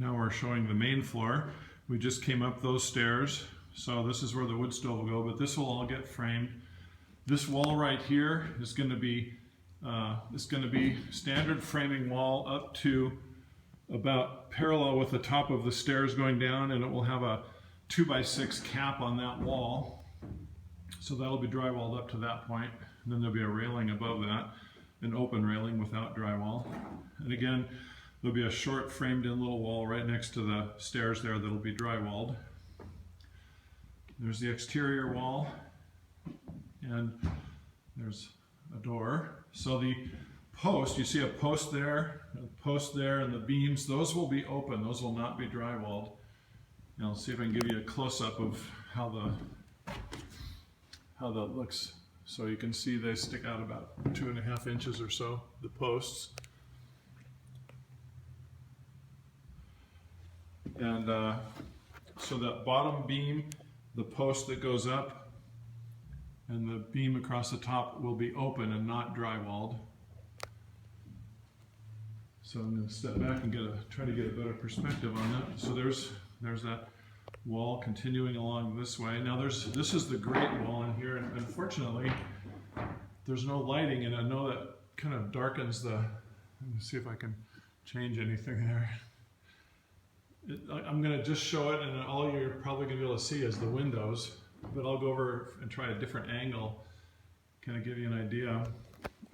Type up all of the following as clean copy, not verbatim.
Now we're showing the main floor. We just came up those stairs, so this is where the wood stove will go, but this will all get framed. This wall right here is going to be standard framing wall up to about parallel with the top of the stairs going down, and it will have a 2x6 cap on that wall. So that'll be drywalled up to that point, and then there'll be a railing above that, an open railing without drywall. And again, there'll be a short framed in little wall right next to the stairs there that'll be drywalled. There's the exterior wall, and there's a door. So the post, you see a post there, and the beams, those will be open, those will not be drywalled. And I'll see if I can give you a close-up of how that looks. So you can see they stick out about 2.5 inches or so, the posts. And so that bottom beam, the post that goes up, and the beam across the top will be open and not drywalled. So I'm going to step back and try to get a better perspective on that. So there's that wall continuing along this way. Now this is the grate wall in here, and unfortunately there's no lighting, and I know that kind of darkens the. Let me see if I can change anything there. I'm going to just show it, and all you're probably going to be able to see is the windows, but I'll go over and try a different angle, kind of give you an idea.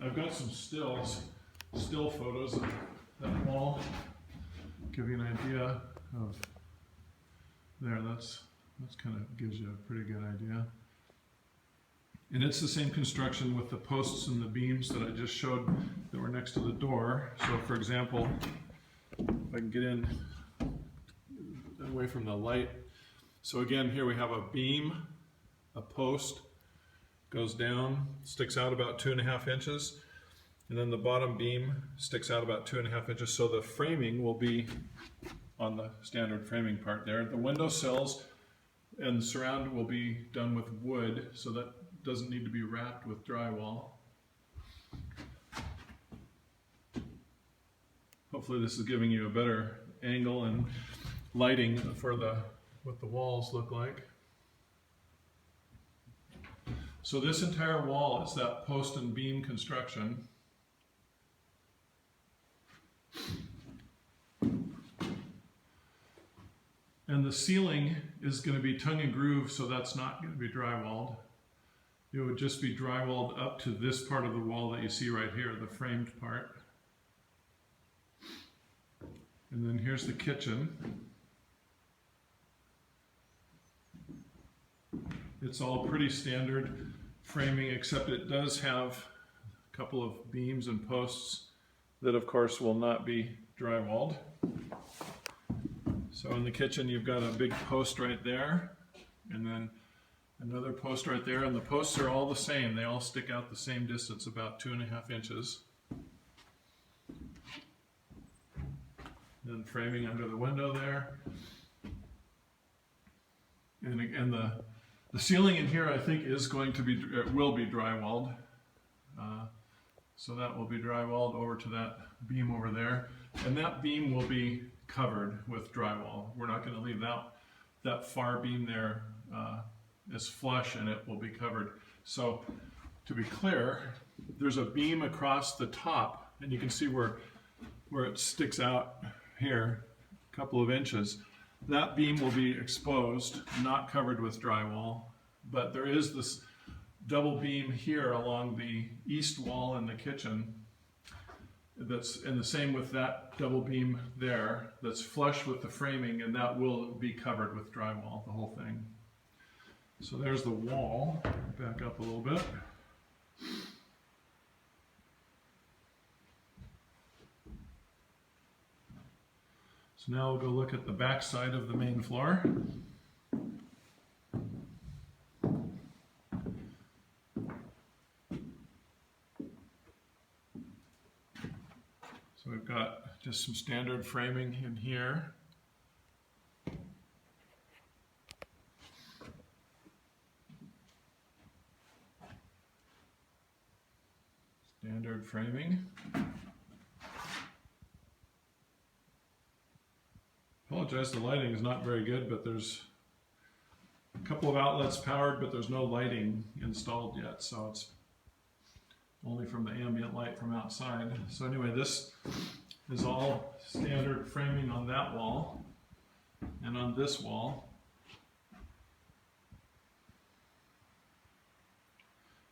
I've got some still photos of that wall, give you an idea of there. That's kind of gives you a pretty good idea. And it's the same construction with the posts and the beams that I just showed that were next to the door. So for example, if I can get in away from the light. So again, here we have a beam, a post, goes down, sticks out about 2.5 inches, and then the bottom beam sticks out about 2.5 inches. So the framing will be on the standard framing part there. The window sills and the surround will be done with wood, so that doesn't need to be wrapped with drywall. Hopefully this is giving you a better angle and lighting for what the walls look like. So this entire wall is that post and beam construction. And the ceiling is going to be tongue and groove, so that's not going to be drywalled. It would just be drywalled up to this part of the wall that you see right here, the framed part. And then here's the kitchen. It's all pretty standard framing, except it does have a couple of beams and posts that of course will not be drywalled. So in the kitchen you've got a big post right there, and then another post right there, and the posts are all the same. They all stick out the same distance, about 2.5 inches. Then framing under the window there. And again, the ceiling in here I think is going to be, will be drywalled. So that will be drywalled over to that beam over there. And that beam will be covered with drywall. We're not going to leave that far beam there as flush, and it will be covered. So to be clear, there's a beam across the top, and you can see where it sticks out here a couple of inches. That beam will be exposed, not covered with drywall, but there is this double beam here along the east wall in the kitchen that's, and the same with that double beam there, that's flush with the framing, and that will be covered with drywall, the whole thing. So there's the wall. Back up a little bit. So now we'll go look at the back side of the main floor. So we've got just some standard framing in here. Standard framing. Apologize, the lighting is not very good, but there's a couple of outlets powered, but there's no lighting installed yet, so it's only from the ambient light from outside. So anyway, this is all standard framing on that wall and on this wall.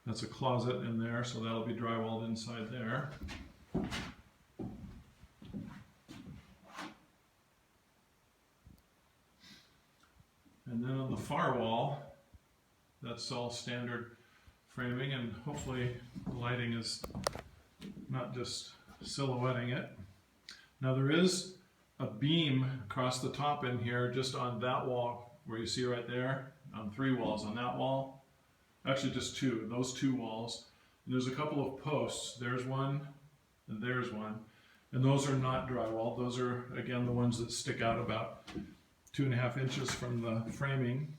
That's a closet in there, so that'll be drywalled inside there. And then on the far wall, that's all standard framing, and hopefully the lighting is not just silhouetting it. Now there is a beam across the top in here, just on that wall where you see right there, on 3 walls on that wall. Actually just 2, those 2 walls. And there's a couple of posts. There's one and there's one. And those are not drywalled. Those are, again, the ones that stick out about 2.5 inches from the framing.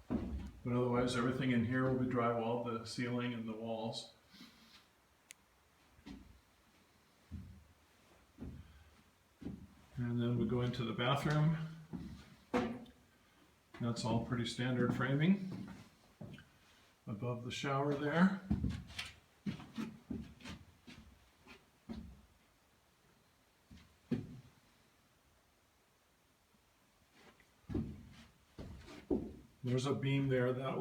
But otherwise, everything in here will be drywalled, the ceiling and the walls. And then we go into the bathroom. That's all pretty standard framing. Above the shower there. There's a beam there that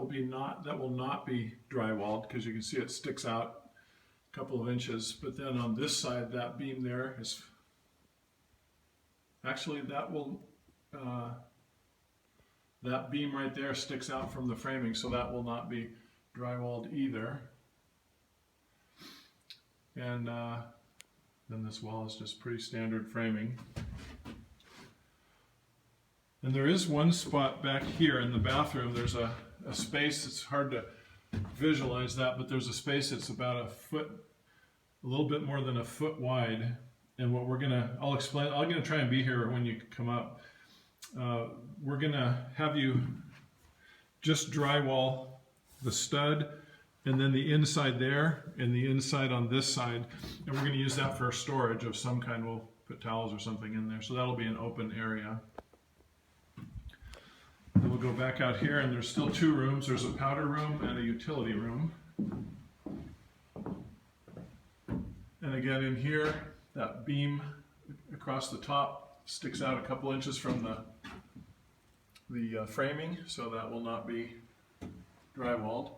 will not be drywalled, because you can see it sticks out a couple of inches. But then on this side, that beam there is actually that beam right there sticks out from the framing, so that will not be drywalled either. And then this wall is just pretty standard framing. And there is one spot back here in the bathroom. There's a space. It's hard to visualize that, but there's a space that's about a little bit more than a foot wide. And what I'll explain. I'm gonna try and be here when you come up. We're gonna have you just drywall the stud, and then the inside there, and the inside on this side. And we're gonna use that for storage of some kind. We'll put towels or something in there. So that'll be an open area. Then we'll go back out here, and there's still 2 rooms. There's a powder room and a utility room. And again, in here, that beam across the top sticks out a couple inches from the framing, so that will not be drywalled.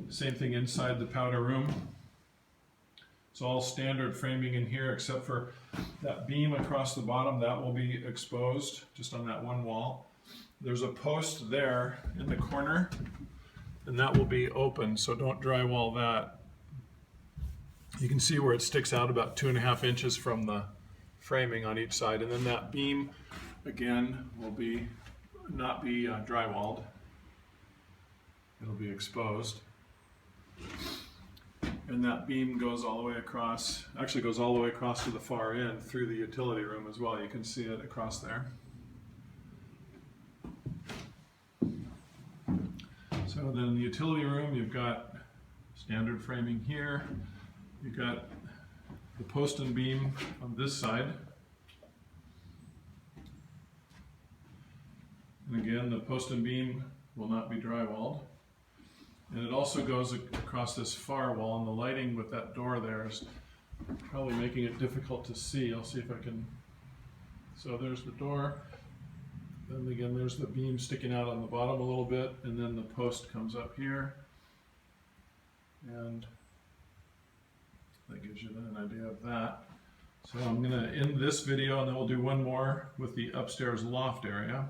Same thing inside the powder room. It's all standard framing in here, except for that beam across the bottom. That will be exposed just on that one wall. There's a post there in the corner, and that will be open, so don't drywall that. You can see where it sticks out about 2.5 inches from the framing on each side. And then that beam, again, will not be drywalled. It'll be exposed. And that beam goes all the way across, actually goes all the way across to the far end through the utility room as well. You can see it across there. So then in the utility room, you've got standard framing here. You've got the post and beam on this side. And again, the post and beam will not be drywalled. And it also goes across this far wall, and the lighting with that door there is probably making it difficult to see. I'll see if I can. So there's the door. Then again, there's the beam sticking out on the bottom a little bit, and then the post comes up here. And that gives you an idea of that. So I'm going to end this video, and then we'll do one more with the upstairs loft area.